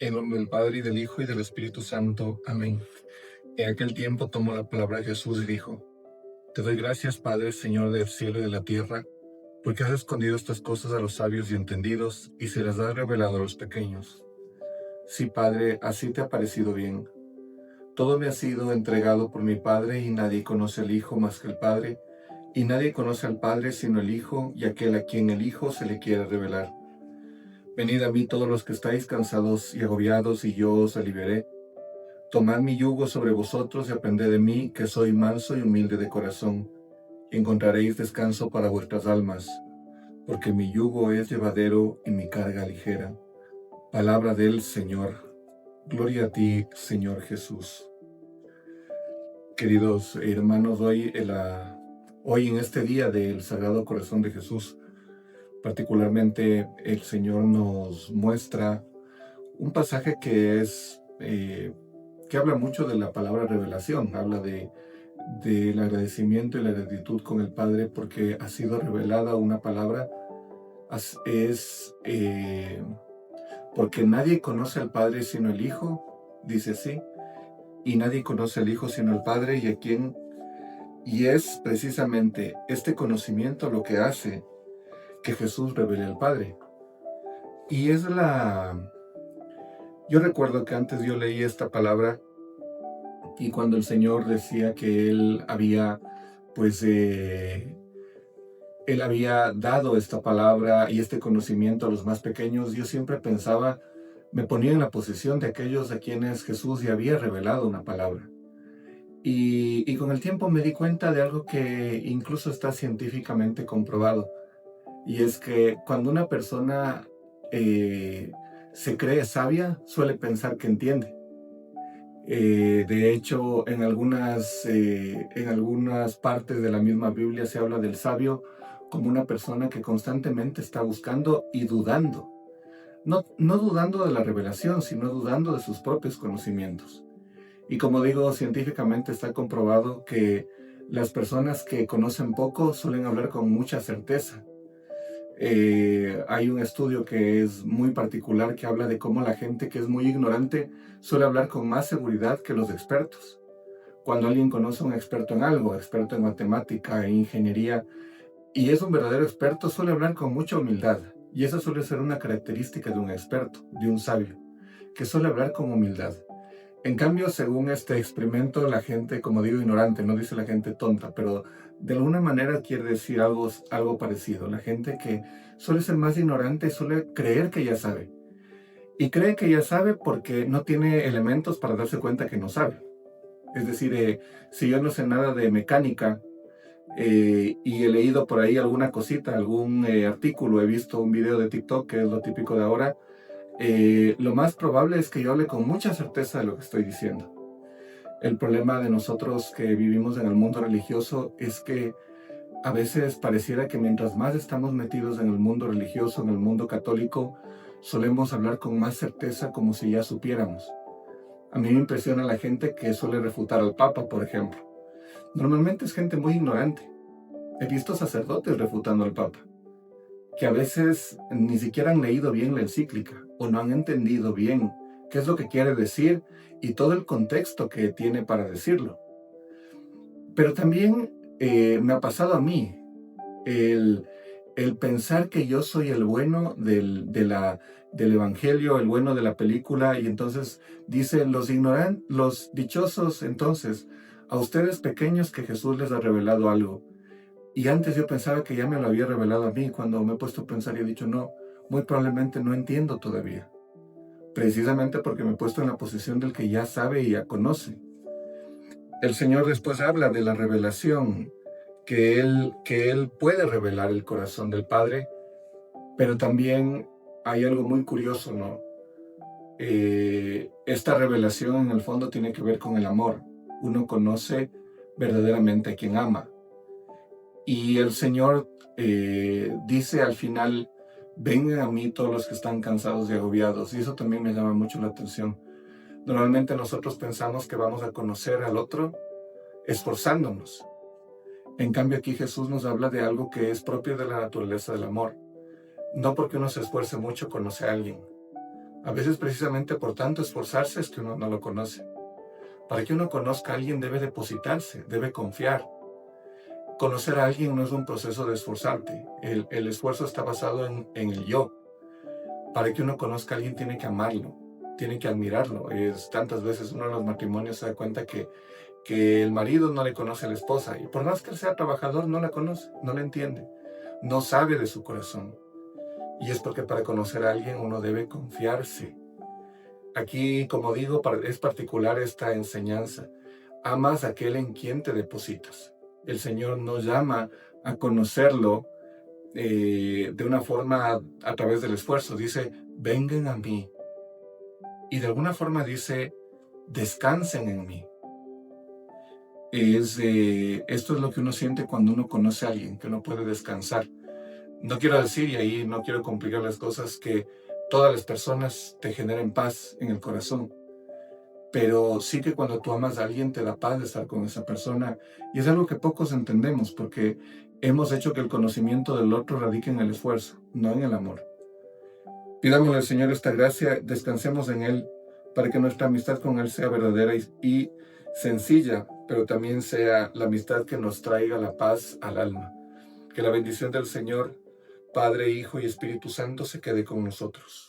En nombre del Padre, y del Hijo, y del Espíritu Santo. Amén. En aquel tiempo tomó la palabra Jesús y dijo: Te doy gracias, Padre, Señor del cielo y de la tierra, porque has escondido estas cosas a los sabios y entendidos, y se las has revelado a los pequeños. Sí, Padre, así te ha parecido bien. Todo me ha sido entregado por mi Padre, y nadie conoce al Hijo más que el Padre, y nadie conoce al Padre sino el Hijo, y aquel a quien el Hijo se le quiere revelar. Venid a mí todos los que estáis cansados y agobiados, y yo os aliviaré. Tomad mi yugo sobre vosotros y aprended de mí, que soy manso y humilde de corazón, y encontraréis descanso para vuestras almas, porque mi yugo es llevadero y mi carga ligera. Palabra del Señor. Gloria a ti, Señor Jesús. Queridos hermanos, hoy en este día del Sagrado Corazón de Jesús, particularmente el Señor nos muestra un pasaje que habla mucho de la palabra revelación, habla del agradecimiento y la gratitud con el Padre porque ha sido revelada una palabra. Porque nadie conoce al Padre sino el Hijo, dice así, y nadie conoce al Hijo sino el Padre, y es precisamente este conocimiento lo que hace que Jesús revele al Padre. Y yo recuerdo que antes yo leí esta palabra, y cuando el Señor decía que pues, Él había dado esta palabra y este conocimiento a los más pequeños, yo siempre pensaba, me ponía en la posición de aquellos a quienes Jesús ya había revelado una palabra. Y con el tiempo me di cuenta de algo que incluso está científicamente comprobado, y es que cuando una persona se cree sabia, suele pensar que entiende. De hecho, en algunas partes de la misma Biblia se habla del sabio como una persona que constantemente está buscando y dudando. No dudando de la revelación, sino dudando de sus propios conocimientos. Y como digo, científicamente está comprobado que las personas que conocen poco suelen hablar con mucha certeza. Hay un estudio que es muy particular que habla de cómo la gente que es muy ignorante suele hablar con más seguridad que los expertos. Cuando alguien conoce a un experto en algo, experto en matemática e ingeniería, y es un verdadero experto, suele hablar con mucha humildad. Y esa suele ser una característica de un experto, de un sabio, que suele hablar con humildad. En cambio, según este experimento, la gente, como digo, ignorante, no dice la gente tonta, pero de alguna manera quiere decir algo parecido. La gente que suele ser más ignorante suele creer que ya sabe. Y cree que ya sabe porque no tiene elementos para darse cuenta que no sabe. Es decir, si yo no sé nada de mecánica y he leído por ahí alguna cosita, algún artículo, he visto un video de TikTok, que es lo típico de ahora, lo más probable es que yo hable con mucha certeza de lo que estoy diciendo. El problema de nosotros que vivimos en el mundo religioso es que a veces pareciera que mientras más estamos metidos en el mundo religioso, en el mundo católico, solemos hablar con más certeza como si ya supiéramos. A mí me impresiona la gente que suele refutar al Papa, por ejemplo. Normalmente es gente muy ignorante. He visto sacerdotes refutando al Papa, que a veces ni siquiera han leído bien la encíclica o no han entendido bien qué es lo que quiere decir y todo el contexto que tiene para decirlo. Pero también me ha pasado a mí el, el pensar que yo soy el bueno del evangelio, el bueno de la película, y entonces dicen los dichosos, entonces, a ustedes pequeños que Jesús les ha revelado algo. Y antes yo pensaba que ya me lo había revelado a mí. Cuando me he puesto a pensar y he dicho, no, muy probablemente no entiendo todavía. Precisamente porque me he puesto en la posición del que ya sabe y ya conoce. El Señor después habla de la revelación, que él puede revelar el corazón del Padre, pero también hay algo muy curioso, ¿no? Esta revelación en el fondo tiene que ver con el amor. Uno conoce verdaderamente a quien ama. Y el Señor dice al final, vengan a mí todos los que están cansados y agobiados. Y eso también me llama mucho la atención. Normalmente nosotros pensamos que vamos a conocer al otro esforzándonos. En cambio aquí Jesús nos habla de algo que es propio de la naturaleza del amor. No porque uno se esfuerce mucho conoce a alguien. A veces precisamente por tanto esforzarse es que uno no lo conoce. Para que uno conozca a alguien debe depositarse, debe confiar. Conocer a alguien no es un proceso de esforzarte. El esfuerzo está basado en el yo. Para que uno conozca a alguien tiene que amarlo, tiene que admirarlo. Tantas veces uno en los matrimonios se da cuenta que el marido no le conoce a la esposa y por más que él sea trabajador no la conoce, no la entiende, no sabe de su corazón. Y es porque para conocer a alguien uno debe confiarse. Aquí, como digo, es particular esta enseñanza. Amas a aquel en quien te depositas. El Señor nos llama a conocerlo de una forma a través del esfuerzo. Dice, vengan a mí. Y de alguna forma dice, descansen en mí. Esto es lo que uno siente cuando uno conoce a alguien, que uno puede descansar. No quiero decir, y ahí no quiero complicar las cosas, que todas las personas te generen paz en el corazón. Pero sí que cuando tú amas a alguien te da paz de estar con esa persona. Y es algo que pocos entendemos porque hemos hecho que el conocimiento del otro radique en el esfuerzo, no en el amor. Pidámosle al Señor esta gracia, descansemos en Él, para que nuestra amistad con Él sea verdadera y sencilla, pero también sea la amistad que nos traiga la paz al alma. Que la bendición del Señor, Padre, Hijo y Espíritu Santo se quede con nosotros.